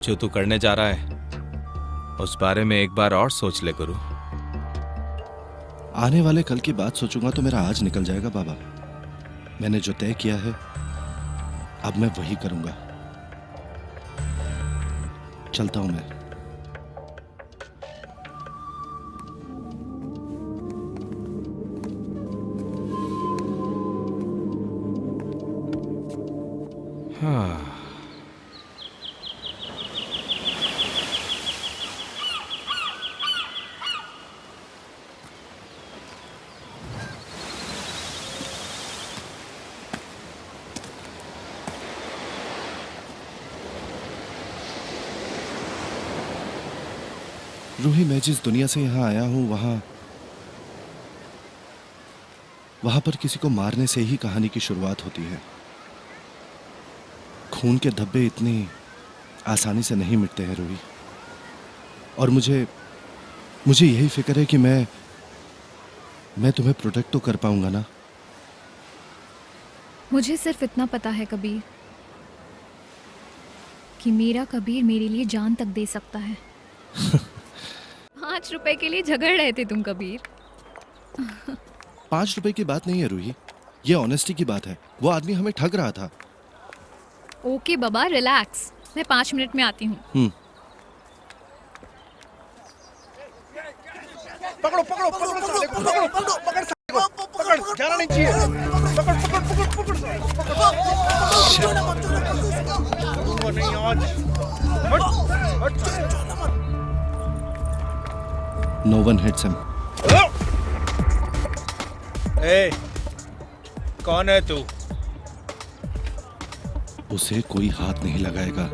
जो तू करने जा रहा है उस बारे में एक बार और सोच ले गुरु। आने वाले कल की बात सोचूंगा तो मेरा आज निकल जाएगा बाबा। मैंने जो तय किया है अब मैं वही करूंगा। चलता हूं मैं। हाँ, रूही, मैं जिस दुनिया से यहां आया हूं वहां पर किसी को मारने से ही कहानी की शुरुआत होती है। खून के धब्बे इतनी आसानी से नहीं मिटते हैं रूही। और मुझे यही फिक्र है कि मैं तुम्हें प्रोटेक्ट तो कर पाऊंगा ना। मुझे सिर्फ इतना पता है कबीर कि मेरा कबीर मेरे लिए जान तक दे सकता है। 5 रुपए के लिए झगड़ रहे थे तुम कबीर। 5 रुपए की बात नहीं है रूही, ये ऑनेस्टी की बात है। वो आदमी हमें ठग रहा था। ओके बाबा, रिलैक्स, मैं 5 मिनट में आती हूँ। पकड़ो पकड़ो पकड़ो साले को, पकड़ो पकड़ो पकड़ साले को, पकड़, जाना नहीं चाहिए। पकड़ पकड़ पकड़ पकड़ साले को, पकड़ नहीं आज। हट हट। No one hits him. ए, कौन है तू? उसे कोई हाथ नहीं लगाएगा।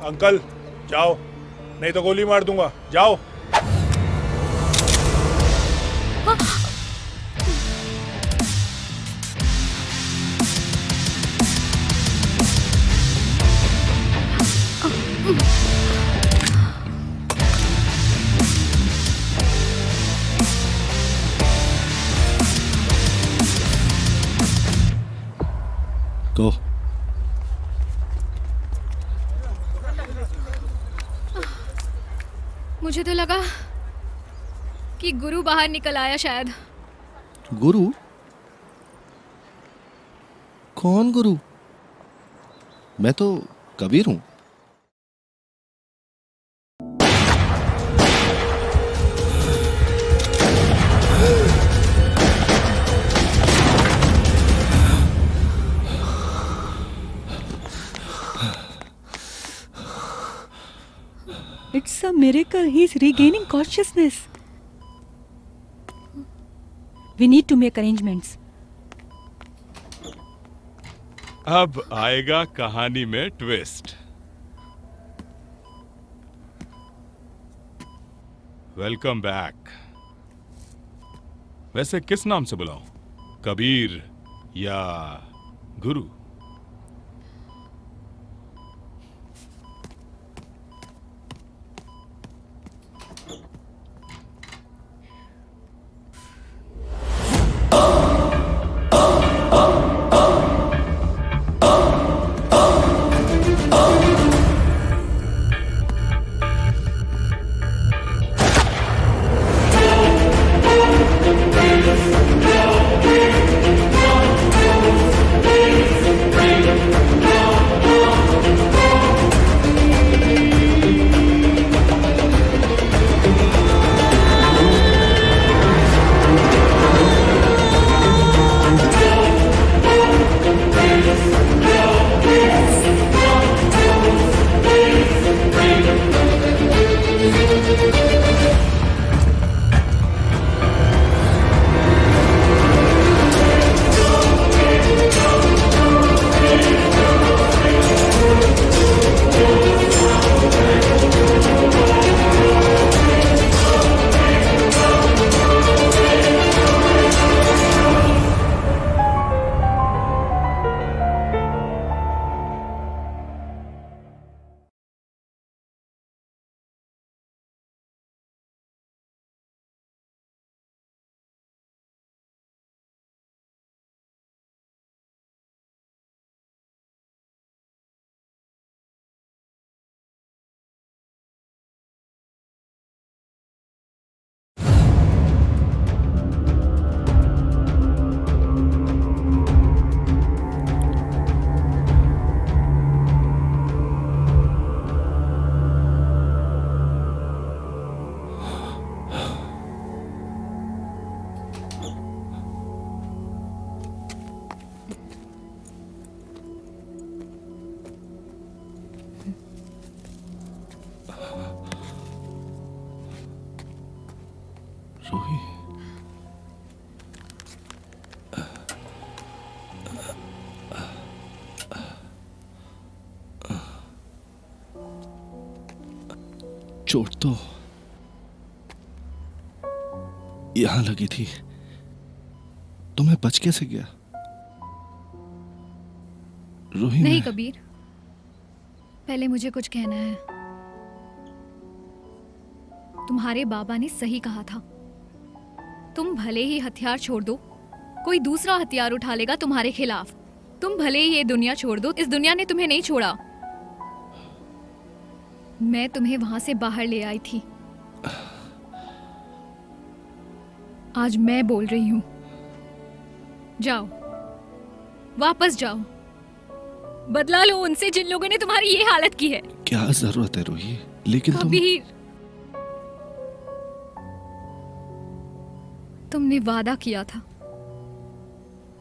अंकल जाओ, नहीं तो गोली मार दूंगा। जाओ। Go. मुझे तो लगा कि गुरु बाहर निकल आया शायद। गुरु? कौन गुरु? मैं तो कबीर हूं। It's a miracle. He's regaining consciousness. We need to make arrangements. अब आएगा कहानी में ट्विस्ट। Welcome back. वैसे किस नाम से बुलाऊं, कबीर या गुरु? चोट तो यहां लगी थी, तो मैं बच कैसे गया? रूही, नहीं मैं कबीर, पहले मुझे कुछ कहना है। तुम्हारे बाबा ने सही कहा था। तुम भले ही हथियार छोड़ दो, कोई दूसरा हथियार उठा लेगा तुम्हारे खिलाफ। तुम भले ही ये दुनिया छोड़ दो, इस दुनिया ने तुम्हें नहीं छोड़ा। मैं तुम्हें वहां से बाहर ले आई थी। आज मैं बोल रही हूं, जाओ, वापस जाओ, बदला लो उनसे जिन लोगों ने तुम्हारी ये हालत की है। क्या जरूरत है रूही? लेकिन कबीर, तुमने वादा किया था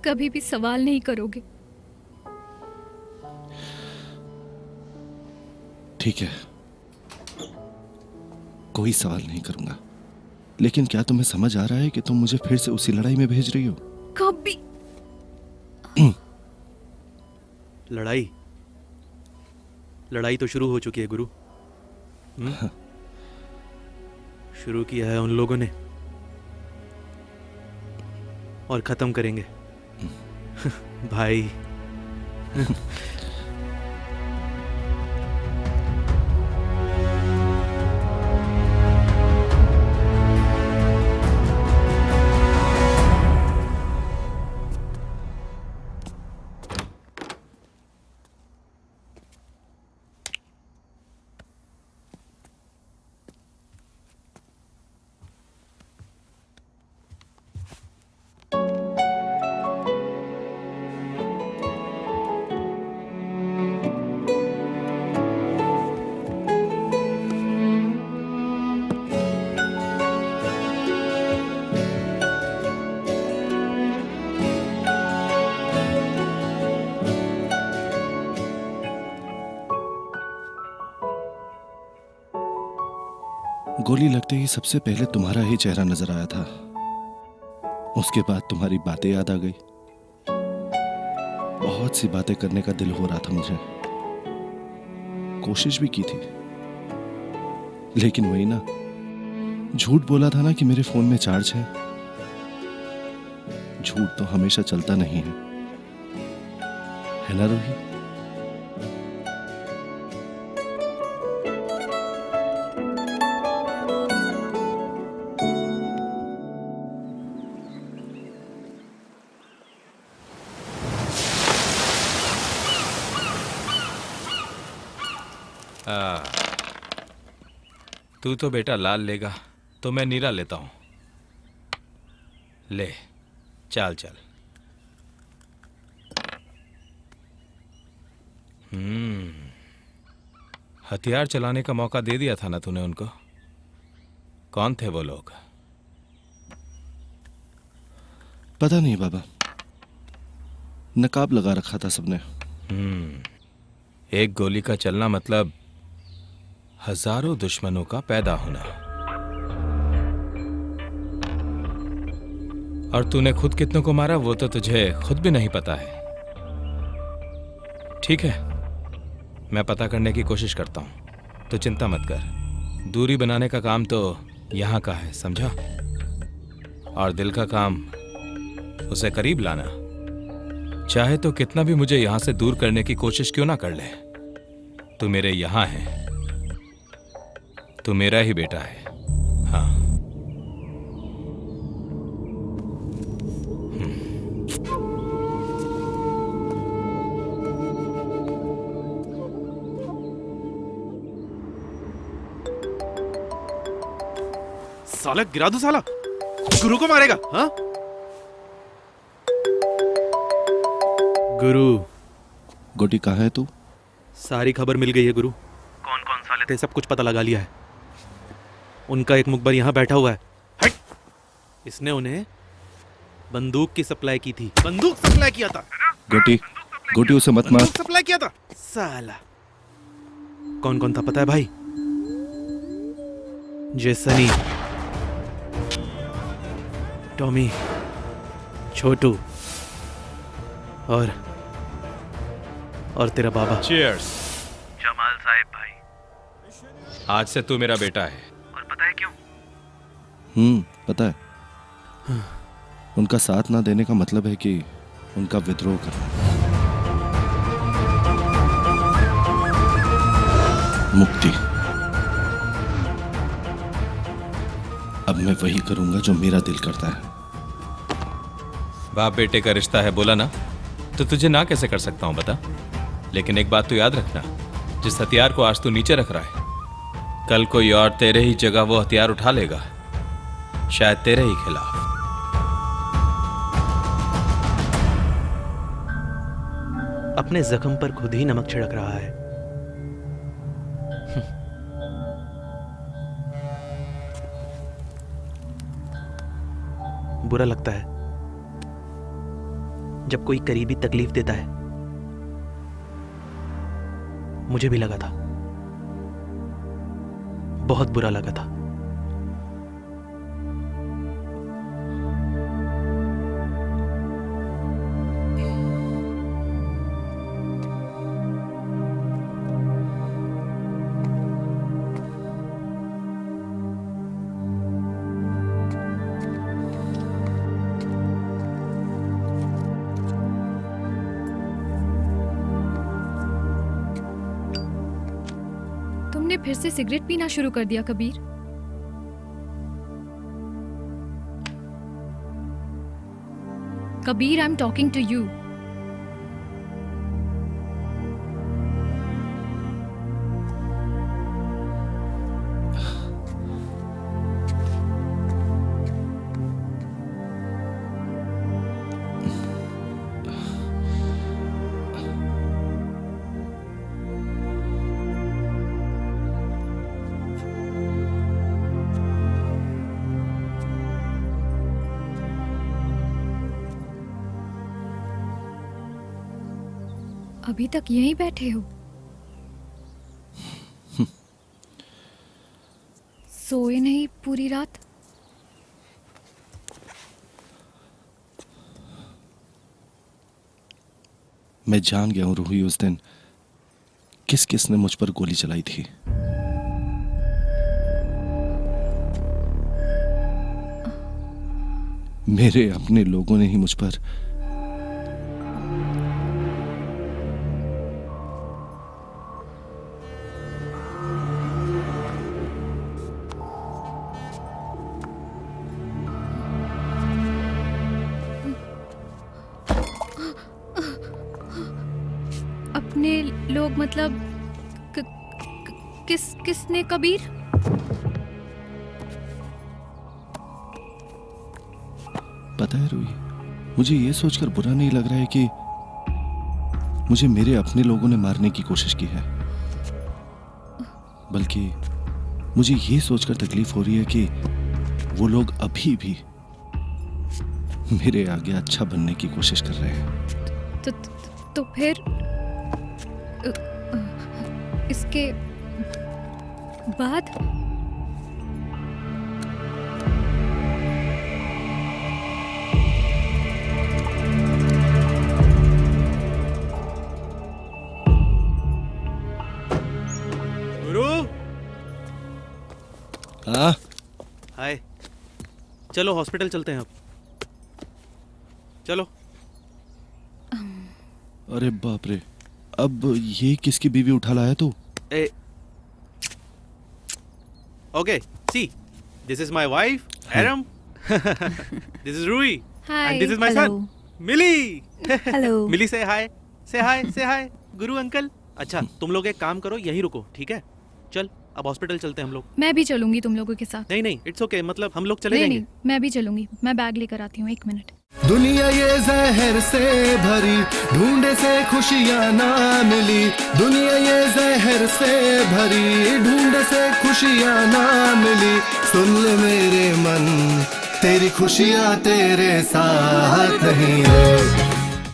कभी भी सवाल नहीं करोगे। ठीक है, कोई सवाल नहीं करूंगा। लेकिन क्या तुम्हें समझ आ रहा है कि तुम मुझे फिर से उसी लड़ाई में भेज रही हो? कभी लड़ाई तो शुरू हो चुकी है गुरु। शुरू किया है उन लोगों ने और खत्म करेंगे भाई। गोली लगते ही सबसे पहले तुम्हारा ही चेहरा नजर आया था। उसके बाद तुम्हारी बातें याद आ गई। बहुत सी बातें करने का दिल हो रहा था मुझे, कोशिश भी की थी, लेकिन वही ना, झूठ बोला था ना कि मेरे फोन में चार्ज है। झूठ तो हमेशा चलता नहीं है ना रूही? तू तो बेटा लाल लेगा, तो मैं नीरा लेता हूं। ले, चाल चल। हथियार चलाने का मौका दे दिया था ना तूने उनको। कौन थे वो लोग? पता नहीं बाबा, नकाब लगा रखा था सबने। एक गोली का चलना मतलब हजारों दुश्मनों का पैदा होना। और तूने खुद कितनों को मारा वो तो तुझे खुद भी नहीं पता है। ठीक है, मैं पता करने की कोशिश करता हूं, तो चिंता मत कर। दूरी बनाने का काम तो यहां का है, समझा? और दिल का काम उसे करीब लाना। चाहे तो कितना भी मुझे यहां से दूर करने की कोशिश क्यों ना कर ले, तू मेरे यहां है, तू मेरा ही बेटा है। हाँ। साला गिरा दो, साला गुरु को मारेगा। हाँ गुरु, गोटी कहाँ है तू? सारी खबर मिल गई है गुरु। कौन कौन साले थे सब कुछ पता लगा लिया है। उनका एक मुखबर यहाँ बैठा हुआ है। हट! इसने उन्हें बंदूक की सप्लाई की थी। बंदूक सप्लाई किया था। गोटी, गोटी उसे मत मार। बंदूक सप्लाई किया था साला। कौन कौन था पता है भाई? जेसनी, टॉमी, छोटू और तेरा बाबा चीयर्स। जमाल साहिब भाई। आज से तू मेरा बेटा है। पता है। उनका साथ ना देने का मतलब है कि उनका विद्रोह करना। मुक्ति। अब मैं वही करूंगा जो मेरा दिल करता है। बाप बेटे का रिश्ता है बोला ना, तो तुझे ना कैसे कर सकता हूं बता। लेकिन एक बात तो याद रखना, जिस हथियार को आज तू नीचे रख रहा है, कल कोई और तेरे ही जगह वो हथियार उठा लेगा, शायद तेरे ही खिलाफ। अपने जख्म पर खुद ही नमक छिड़क रहा है। बुरा लगता है जब कोई करीबी तकलीफ देता है। मुझे भी लगा था, बहुत बुरा लगा था। तुमने फिर से सिगरेट पीना शुरू कर दिया Kabir. Kabir, I am talking to you. अभी तक यहीं बैठे हो? सोए नहीं पूरी रात? मैं जान गया हूं रूही, उस दिन किस किस ने मुझ पर गोली चलाई थी। मेरे अपने लोगों ने ही मुझ पर अपने लोग मतलब किसने कबीर? पता है रूही, मुझे ये सोचकर बुरा नहीं लग रहा है कि मुझे मेरे अपने लोगों ने मारने की कोशिश की है, बल्कि मुझे ये सोचकर तकलीफ हो रही है कि वो लोग अभी भी मेरे आगे अच्छा बनने की कोशिश कर रहे हैं। तो फिर इसके बाद गुरु। हाँ, हाय, चलो हॉस्पिटल चलते हैं अब। चलो। अरे बाप रे, अब ये किसकी बीवी उठा लाया तू? ए, okay, see, this is my wife, Erum. This is Ruhi, and this is my son, Mili. Hello. Mili, say hi, से हाय, से हाय, गुरु अंकल। अच्छा, तुम लोग एक काम करो, यहीं रुको, ठीक है? चल, अब हॉस्पिटल चलते हैं हम लोग। मैं भी चलूंगी तुम लोगों के साथ। नहीं, इट्स ओके, मतलब हम लोग चले नहीं जाएंगे। नहीं, मैं भी चलूंगी। मैं बैग लेकर आती हूँ, 1 मिनट। दुनिया ये जहर से भरी, ढूंढे से खुशियाँ ना मिली। दुनिया ये जहर से भरी, ढूंढे से खुशियाँ ना मिली। सुन ले मेरे मन, तेरी खुशियाँ तेरे साथ नहीं है।